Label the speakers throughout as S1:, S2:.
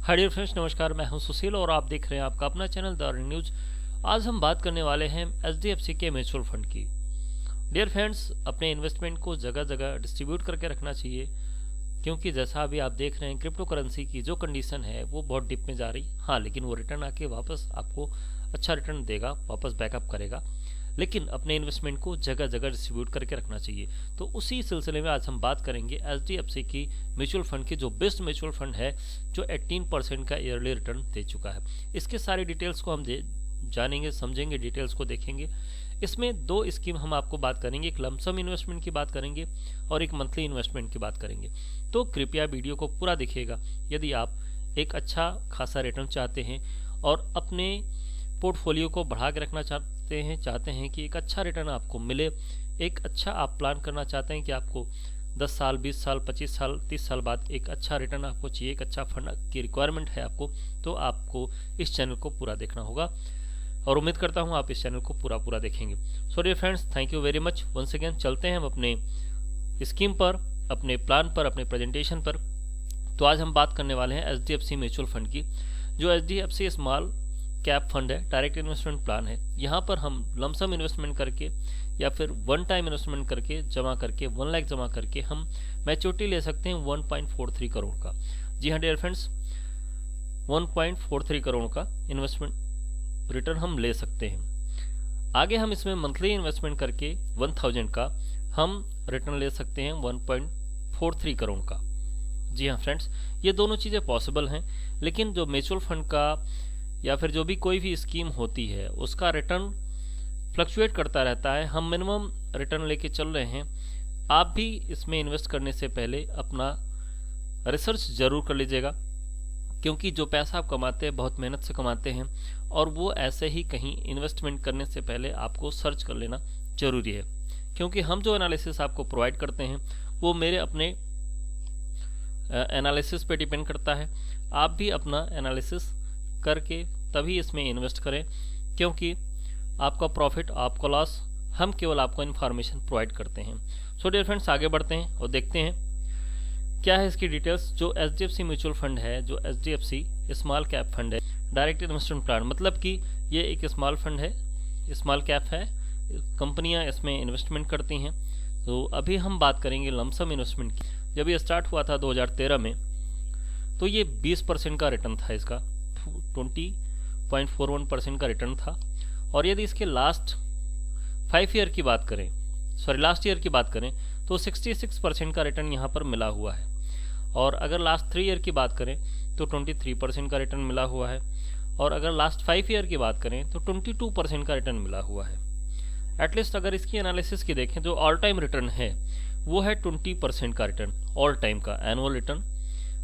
S1: Hi dear friends, नमस्कार। मैं हूं सुशील और आप देख रहे हैं आपका अपना चैनल द अर्निंग न्यूज। आज हम बात करने वाले हैं एचडीएफसी के म्यूचुअल फंड की। डियर फ्रेंड्स, अपने इन्वेस्टमेंट को जगह जगह डिस्ट्रीब्यूट करके रखना चाहिए, क्योंकि जैसा अभी आप देख रहे हैं क्रिप्टो करेंसी की जो कंडीशन है वो बहुत डिप में जा रही है। हाँ, लेकिन वो रिटर्न आके वापस आपको अच्छा रिटर्न देगा, वापस बैकअप करेगा, लेकिन अपने इन्वेस्टमेंट को जगह जगह डिस्ट्रीब्यूट करके रखना चाहिए। तो उसी सिलसिले में आज हम बात करेंगे एचडीएफसी की म्यूचुअल फंड की, जो बेस्ट म्यूचुअल फंड है, जो 18% का ईयरली रिटर्न दे चुका है। इसके सारी डिटेल्स को हम जानेंगे, समझेंगे, डिटेल्स को देखेंगे। इसमें दो स्कीम हम आपको बात करेंगे, एक लमसम इन्वेस्टमेंट की बात करेंगे और एक मंथली इन्वेस्टमेंट की बात करेंगे। तो कृपया वीडियो को पूरा देखिएगा यदि आप एक अच्छा खासा रिटर्न चाहते हैं और अपने पोर्टफोलियो को बढ़ा के रखना चाहते हैं कि एक अच्छा रिटर्न आपको मिले, एक अच्छा आप प्लान करना चाहते हैं कि आपको 10 साल, 20 साल, 25 साल, 30 साल बाद एक अच्छा रिटर्न आपको चाहिए, एक अच्छा फंड की रिक्वायरमेंट है आपको, तो आपको इस चैनल को पूरा देखना होगा और उम्मीद करता हूं आप इस चैनल को पूरा देखेंगे। So dear friends, thank you very much once again. चलते हैं हम अपने स्कीम पर, अपने प्लान पर, अपने प्रेजेंटेशन पर। तो आज हम बात करने वाले हैं एचडीएफसी म्यूचुअल फंड की, जो एचडीएफसी स्मॉल कैप फंड है, डायरेक्ट इन्वेस्टमेंट प्लान है। यहाँ पर हम लमसम इन्वेस्टमेंट करके या फिर वन टाइम इन्वेस्टमेंट करके जमा करके 1 लाख जमा करके हम मैच्योरिटी ले सकते हैं 1.43 करोड़ का। जी हाँ डियर फ्रेंड्स, 1.43 करोड़ का इन्वेस्टमेंट रिटर्न हम ले सकते हैं। आगे हम इसमें मंथली इन्वेस्टमेंट करके 1000 का हम रिटर्न ले सकते हैं 1.43 करोड़ का। जी हाँ फ्रेंड्स, ये दोनों चीज़ें पॉसिबल हैं, लेकिन जो म्यूचुअल फंड का या फिर जो भी कोई भी स्कीम होती है उसका रिटर्न फ्लक्चुएट करता रहता है। हम मिनिमम रिटर्न लेके चल रहे हैं। आप भी इसमें इन्वेस्ट करने से पहले अपना रिसर्च जरूर कर लीजिएगा, क्योंकि जो पैसा आप कमाते हैं बहुत मेहनत से कमाते हैं और वो ऐसे ही कहीं इन्वेस्टमेंट करने से पहले आपको सर्च कर लेना जरूरी है। क्योंकि हम जो एनालिसिस आपको प्रोवाइड करते हैं वो मेरे अपने एनालिसिस पे डिपेंड करता है। आप भी अपना एनालिसिस करके तभी इसमें इन्वेस्ट करें, क्योंकि आपका प्रॉफिट, आपका लॉस, हम केवल आपको इन्फॉर्मेशन प्रोवाइड करते हैं। सो डियर फ्रेंड्स, आगे बढ़ते हैं और देखते हैं क्या है इसकी डिटेल्स। जो एचडीएफसी म्यूचुअल फंड है, जो एचडीएफसी स्मॉल कैप फंड है, डायरेक्ट इन्वेस्टमेंट प्लान, मतलब कि ये एक स्मॉल फंड है, स्मॉल कैप है, कंपनियां इसमें इन्वेस्टमेंट करती हैं। तो अभी हम बात करेंगे लमसम इन्वेस्टमेंट की। जब ये स्टार्ट हुआ था 2013 में, तो ये 20% का रिटर्न था, इसका 20.41% का रिटर्न था। और यदि इसके लास्ट 5 ईयर की बात करें, लास्ट ईयर की बात करें, तो 66% का रिटर्न यहाँ पर मिला हुआ है। और अगर लास्ट 3 ईयर की बात करें तो 23% का रिटर्न मिला हुआ है। और अगर लास्ट 5 ईयर की बात करें तो 22% का रिटर्न मिला हुआ है। एटलीस्ट अगर इसकी एनालिसिस की देखें, जो ऑल टाइम रिटर्न है वो है 20% का रिटर्न, ऑल टाइम का एनुअल रिटर्न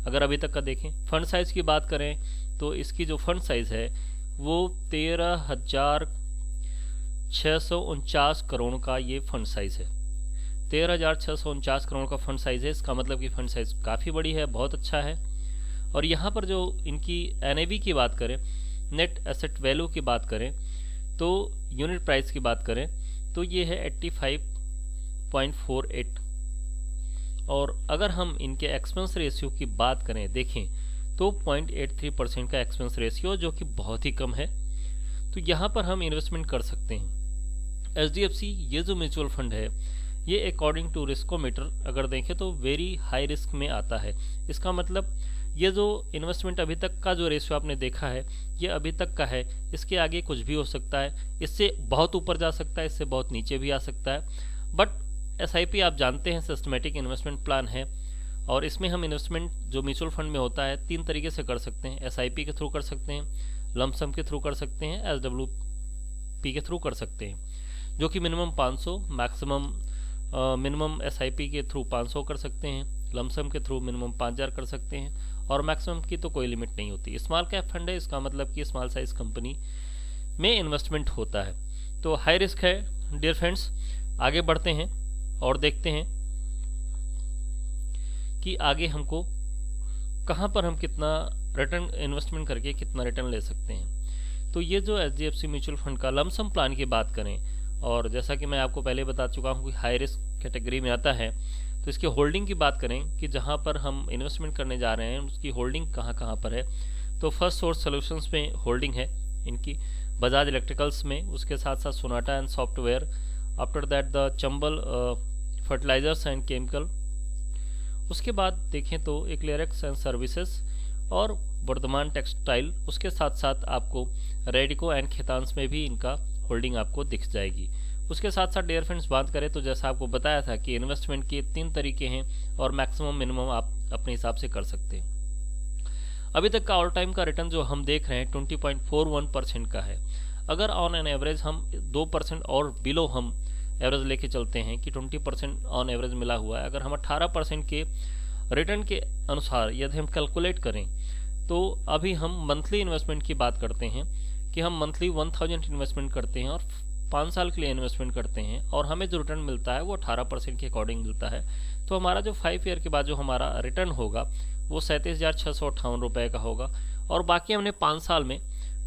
S1: अगर अभी तक का देखें। फंड साइज की बात करें तो इसकी जो फंड साइज है वो 13,649 करोड़ का ये फंड साइज है। 13,649 करोड़ का फंड साइज है। इसका मतलब कि फंड साइज काफ़ी बड़ी है, बहुत अच्छा है। और यहाँ पर जो इनकी एनएवी की बात करें, नेट एसेट वैल्यू की बात करें, तो यूनिट प्राइस की बात करें तो ये है 85.48। और अगर हम इनके एक्सपेंस रेशियो की बात करें, देखें तो 0.83% का एक्सपेंस रेशियो, जो कि बहुत ही कम है। तो यहाँ पर हम इन्वेस्टमेंट कर सकते हैं। एचडीएफसी ये जो म्यूचुअल फंड है, ये अकॉर्डिंग टू रिस्कोमीटर अगर देखें तो वेरी हाई रिस्क में आता है। इसका मतलब ये जो इन्वेस्टमेंट अभी तक का जो रेशियो आपने देखा है, ये अभी तक का है। इसके आगे कुछ भी हो सकता है, इससे बहुत ऊपर जा सकता है, इससे बहुत नीचे भी आ सकता है। बट एसआईपी आप जानते हैं सिस्टमेटिक इन्वेस्टमेंट प्लान है, और इसमें हम इन्वेस्टमेंट जो म्यूचुअल फंड में होता है 3 तरीके से कर सकते हैं। एसआईपी के थ्रू कर सकते हैं, लमसम के थ्रू कर सकते हैं, एसडब्ल्यूपी के थ्रू कर सकते हैं, जो कि मिनिमम 500, मैक्सिमम मिनिमम एसआईपी के थ्रू 500 कर सकते हैं, लमसम के थ्रू मिनिमम 5000 कर सकते हैं, और मैक्सिमम की तो कोई लिमिट नहीं होती। स्मॉल कैप फंड है, इसका मतलब कि स्मॉल साइज कंपनी में इन्वेस्टमेंट होता है, तो हाई रिस्क है। डियर फ्रेंड्स, आगे बढ़ते हैं और देखते हैं कि आगे हमको कहाँ पर हम कितना रिटर्न इन्वेस्टमेंट करके कितना रिटर्न ले सकते हैं। तो ये जो एचडीएफसी म्यूचुअल फंड का लमसम प्लान की बात करें, और जैसा कि मैं आपको पहले बता चुका हूँ कि हाई रिस्क कैटेगरी में आता है, तो इसकी होल्डिंग की बात करें कि जहां पर हम इन्वेस्टमेंट करने जा रहे हैं उसकी होल्डिंग कहां कहां पर है, तो फर्स्ट सोर्स सॉल्यूशंस में होल्डिंग है इनकी, बजाज इलेक्ट्रिकल्स में, उसके साथ साथ Sonata and software, after that the Chambal fertilisers and chemical, उसके बाद देखें तो एक्लेरिक्स एंड सर्विसेज और वर्धमान टेक्सटाइल, उसके साथ साथ आपको रेडिको एंड खेतांस में भी इनका होल्डिंग आपको दिख जाएगी। उसके साथ साथ डियर फ्रेंड्स बात करें तो जैसा आपको बताया था कि इन्वेस्टमेंट के 3 तरीके हैं और मैक्सिमम मिनिमम आप अपने हिसाब से कर सकते हैं। अभी तक का ऑल टाइम का रिटर्न जो हम देख रहे हैं 20.41% का है। अगर ऑन एन एवरेज हम 2% और बिलो हम एवरेज लेके चलते हैं कि 20% ऑन एवरेज मिला हुआ है, अगर हम 18% के रिटर्न के अनुसार यदि हम कैलकुलेट करें तो अभी हम मंथली इन्वेस्टमेंट की बात करते हैं कि हम मंथली 1000 इन्वेस्टमेंट करते हैं और 5 साल के लिए इन्वेस्टमेंट करते हैं और हमें जो रिटर्न मिलता है वो 18% के अकॉर्डिंग मिलता है। तो हमारा जो 5 ईयर के बाद जो हमारा रिटर्न होगा वो 37,658 रुपये का होगा और बाकी हमने 5 साल में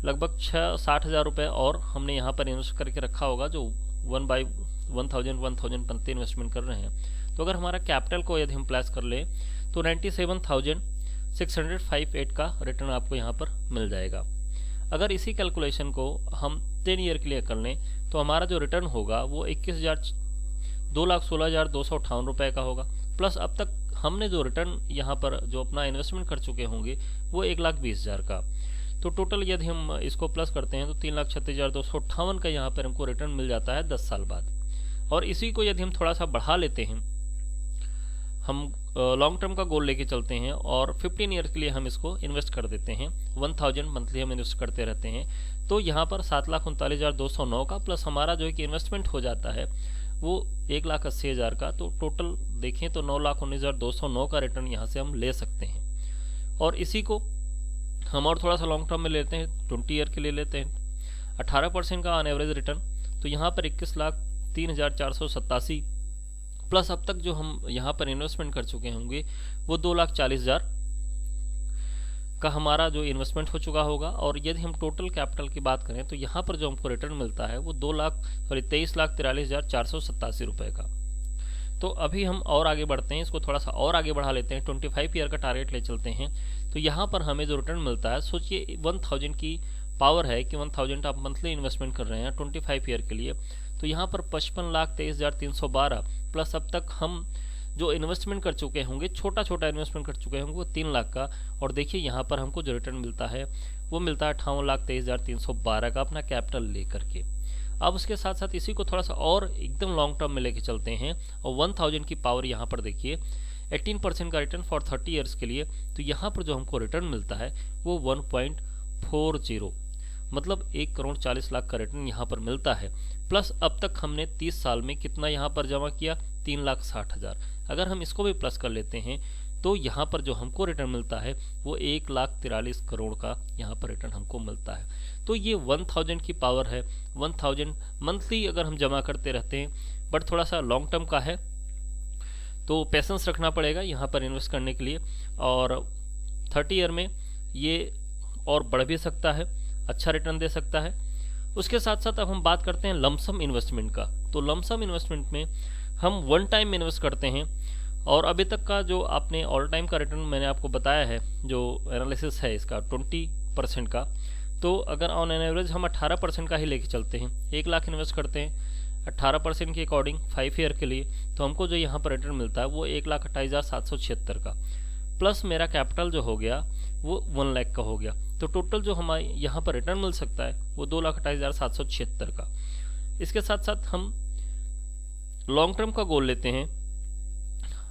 S1: लगभग 60,000 रुपये और हमने यहाँ पर इन्वेस्ट करके रखा होगा जो 1 बाई 1000 बनते इन्वेस्टमेंट कर रहे हैं। तो अगर हमारा कैपिटल को यदि हम प्लेस कर लें तो 97,658 का रिटर्न आपको यहाँ पर मिल जाएगा। अगर इसी कैलकुलेशन को हम 10 ईयर के लिए कर लें तो हमारा जो रिटर्न होगा वो 2,16,258 रुपये का होगा, प्लस अब तक हमने जो रिटर्न यहाँ पर जो अपना इन्वेस्टमेंट कर चुके होंगे वो 1,20,000 का। तो टोटल यदि हम इसको प्लस करते हैं तो 3,36,258 का यहाँ पर हमको रिटर्न मिल जाता है 10 साल बाद। और इसी को यदि हम थोड़ा सा बढ़ा लेते हैं, हम लॉन्ग टर्म का गोल लेके चलते हैं और 15 ईयर के लिए हम इसको इन्वेस्ट कर देते हैं, 1000 मंथली हम इन्वेस्ट करते रहते हैं, तो यहाँ पर 7,39,209 का प्लस हमारा जो है कि इन्वेस्टमेंट हो जाता है वो 1,80,000 का। तो टोटल देखें तो 9,19,209 का रिटर्न यहाँ से हम ले सकते हैं। और इसी को हम और थोड़ा सा लॉन्ग टर्म में लेते हैं, 20 ईयर के लिए लेते हैं, 18% का ऑन एवरेज रिटर्न, तो यहाँ पर 21,03,487 प्लस अब तक जो हम यहाँ पर इन्वेस्टमेंट कर चुके होंगे वो 2,40,000 का हमारा जो इन्वेस्टमेंट हो चुका होगा। और यदि हम टोटल कैपिटल की बात करें तो यहाँ पर जो हमको रिटर्न मिलता है वो 23,43,487 रुपये का। तो अभी हम और आगे बढ़ते हैं, इसको थोड़ा सा और आगे बढ़ा लेते हैं, 25 ईयर का टारगेट ले चलते हैं। तो यहाँ पर हमें जो रिटर्न मिलता है, सोचिए 1000 की पावर है कि 1000 आप मंथली इन्वेस्टमेंट कर रहे हैं 25 ईयर के लिए, तो यहाँ पर 55,23,312 प्लस अब तक हम जो इन्वेस्टमेंट कर चुके होंगे, छोटा छोटा इन्वेस्टमेंट कर चुके होंगे वो 3 लाख का। और देखिए यहाँ पर हमको जो रिटर्न मिलता है वो मिलता है 58,23,312 का अपना कैपिटल लेकर के। अब उसके साथ साथ इसी को थोड़ा सा और एकदम लॉन्ग टर्म में लेके चलते हैं और 1000 की पावर यहाँ पर देखिए 18% का रिटर्न फॉर 30 ईयर्स के लिए, तो यहाँ पर जो हमको रिटर्न मिलता है वो 1.40 मतलब 1,40,00,000 का रिटर्न यहाँ पर मिलता है। प्लस अब तक हमने 30 साल में कितना यहाँ पर जमा किया, 3,60,000। अगर हम इसको भी प्लस कर लेते हैं तो यहाँ पर जो हमको रिटर्न मिलता है वो 1,43 करोड़ का यहाँ पर रिटर्न हमको मिलता है। तो ये 1000 की पावर है, 1000 मंथली अगर हम जमा करते रहते हैं, बट थोड़ा सा लॉन्ग टर्म का है तो पेशेंस रखना पड़ेगा यहाँ पर इन्वेस्ट करने के लिए। और 30 ईयर में ये और बढ़ भी सकता है, अच्छा रिटर्न दे सकता है। उसके साथ साथ अब हम बात करते हैं लमसम इन्वेस्टमेंट का। तो लमसम इन्वेस्टमेंट में हम वन टाइम इन्वेस्ट करते हैं और अभी तक का जो आपने ऑल टाइम का रिटर्न मैंने आपको बताया है, जो एनालिसिस है इसका 20% का, तो अगर ऑन एन एवरेज हम 18% का ही लेके चलते हैं, 1 लाख इन्वेस्ट करते हैं 18% के अकॉर्डिंग 5 ईयर के लिए, तो हमको जो यहाँ पर रिटर्न मिलता है वो 1,28,776 का, प्लस मेरा कैपिटल जो हो गया वो 1 लाख का हो गया। तो टोटल जो हमारे यहाँ पर रिटर्न मिल सकता है वो 2,28,776 का। इसके साथ साथ हम लॉन्ग टर्म का गोल लेते हैं,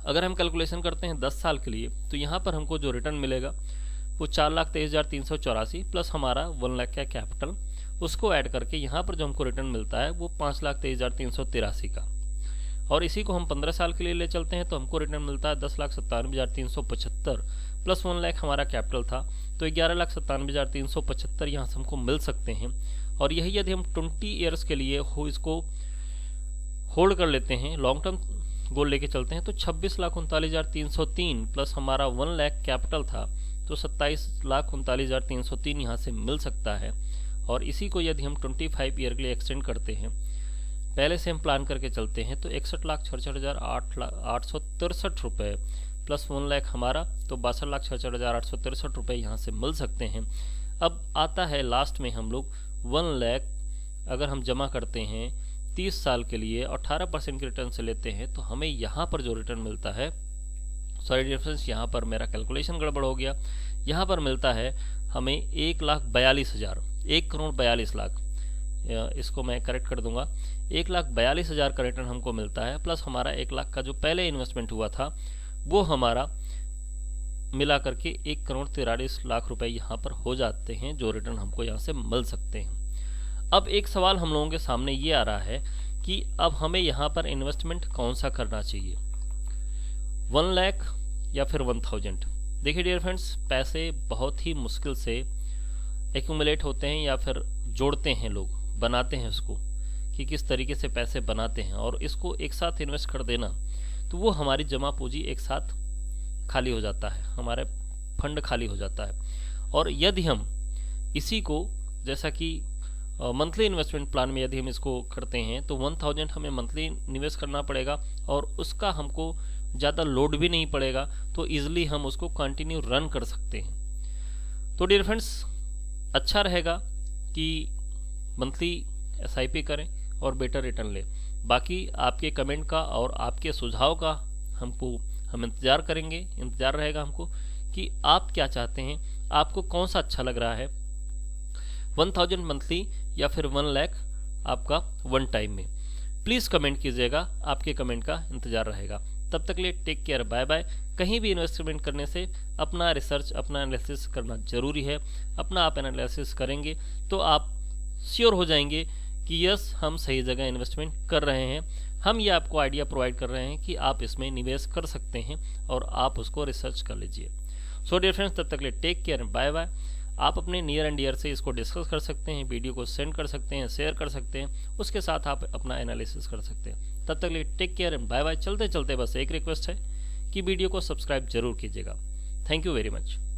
S1: अगर हम कैलकुलेशन करते हैं 10 साल के लिए, तो यहाँ पर हमको जो रिटर्न मिलेगा वो 4,23,384 प्लस हमारा 1 लाख का कैपिटल, उसको ऐड करके यहाँ पर जो हमको रिटर्न मिलता है वो 5,23,383 का। और इसी को हम 15 साल के लिए ले चलते हैं तो हमको रिटर्न मिलता है 10,97,375 प्लस 1 लाख हमारा कैपिटल था, तो 11,97,375 यहाँ से हमको मिल सकते हैं। और यही यदि हम 20 ईयर्स के लिए इसको होल्ड कर लेते हैं, लॉन्ग टर्म गोल लेके चलते हैं, तो 26,39,303 प्लस हमारा 1 लाख कैपिटल था, तो 27,39,303 यहाँ से मिल सकता है। और इसी को यदि हम 25 ईयर के लिए एक्सटेंड करते हैं पहले से हम प्लान करके चलते हैं तो 61,66,863 रुपये प्लस 1 लाख हमारा, तो 62,66,863 रुपये यहाँ से मिल सकते हैं। अब आता है लास्ट में हम लोग 1 लाख अगर हम जमा करते हैं 30 साल के लिए 18% के रिटर्न से लेते हैं तो हमें यहाँ पर जो रिटर्न मिलता है, सॉरी डिफरेंस यहाँ पर मेरा कैलकुलेशन गड़बड़ हो गया, यहाँ पर मिलता है हमें 1,42,000, 1,42,00,000, इसको मैं करेक्ट कर दूंगा, 1,42,000 का रिटर्न हमको मिलता है, प्लस हमारा 1 लाख का जो पहले इन्वेस्टमेंट हुआ था वो हमारा मिला करके 1,43,00,000 रुपए यहाँ पर हो जाते हैं, जो रिटर्न हमको यहाँ से मिल सकते हैं। अब एक सवाल हम लोगों के सामने ये आ रहा है कि अब हमें यहाँ पर इन्वेस्टमेंट कौन सा करना चाहिए, 1 लाख या फिर 1000। देखिए डियर फ्रेंड्स, पैसे बहुत ही मुश्किल से एक्यूमुलेट होते हैं या फिर जोड़ते हैं लोग, बनाते हैं उसको कि किस तरीके से पैसे बनाते हैं, और इसको एक साथ इन्वेस्ट कर देना तो वो हमारी जमा पूंजी एक साथ खाली हो जाता है, हमारे फंड खाली हो जाता है। और यदि हम इसी को जैसा कि मंथली इन्वेस्टमेंट प्लान में यदि हम इसको करते हैं तो 1000 हमें मंथली निवेश करना पड़ेगा और उसका हमको ज़्यादा लोड भी नहीं पड़ेगा, तो ईजिली हम उसको कंटिन्यू रन कर सकते हैं। तो डियर फ्रेंड्स, अच्छा रहेगा कि मंथली SIP करें और बेटर रिटर्न लें। बाकी आपके कमेंट का और आपके सुझाव का हम इंतज़ार करेंगे, इंतज़ार रहेगा हमको कि आप क्या चाहते हैं, आपको कौन सा अच्छा लग रहा है, 1000 मंथली या फिर 1 लाख आपका वन टाइम में। प्लीज़ कमेंट कीजिएगा, आपके कमेंट का इंतज़ार रहेगा। तब तक लिए टेक केयर, बाय बाय। कहीं भी इन्वेस्टमेंट करने से अपना रिसर्च, अपना एनालिसिस करना जरूरी है। अपना आप एनालिसिस करेंगे तो आप श्योर हो जाएंगे कि यस, हम सही जगह इन्वेस्टमेंट कर रहे हैं। हम ये आपको आइडिया प्रोवाइड कर रहे हैं कि आप इसमें निवेश कर सकते हैं और आप उसको रिसर्च कर लीजिए। सो डियर फ्रेंड्स, तब तक लिए टेक केयर, बाय बाय। आप अपने नियर एंड डियर से इसको डिस्कस कर सकते हैं, वीडियो को सेंड कर सकते हैं, शेयर कर सकते हैं, उसके साथ आप अपना एनालिसिस कर सकते हैं। तब तक लिए take care and bye bye. चलते चलते बस एक रिक्वेस्ट है कि वीडियो को सब्सक्राइब जरूर कीजिएगा। Thank you very much.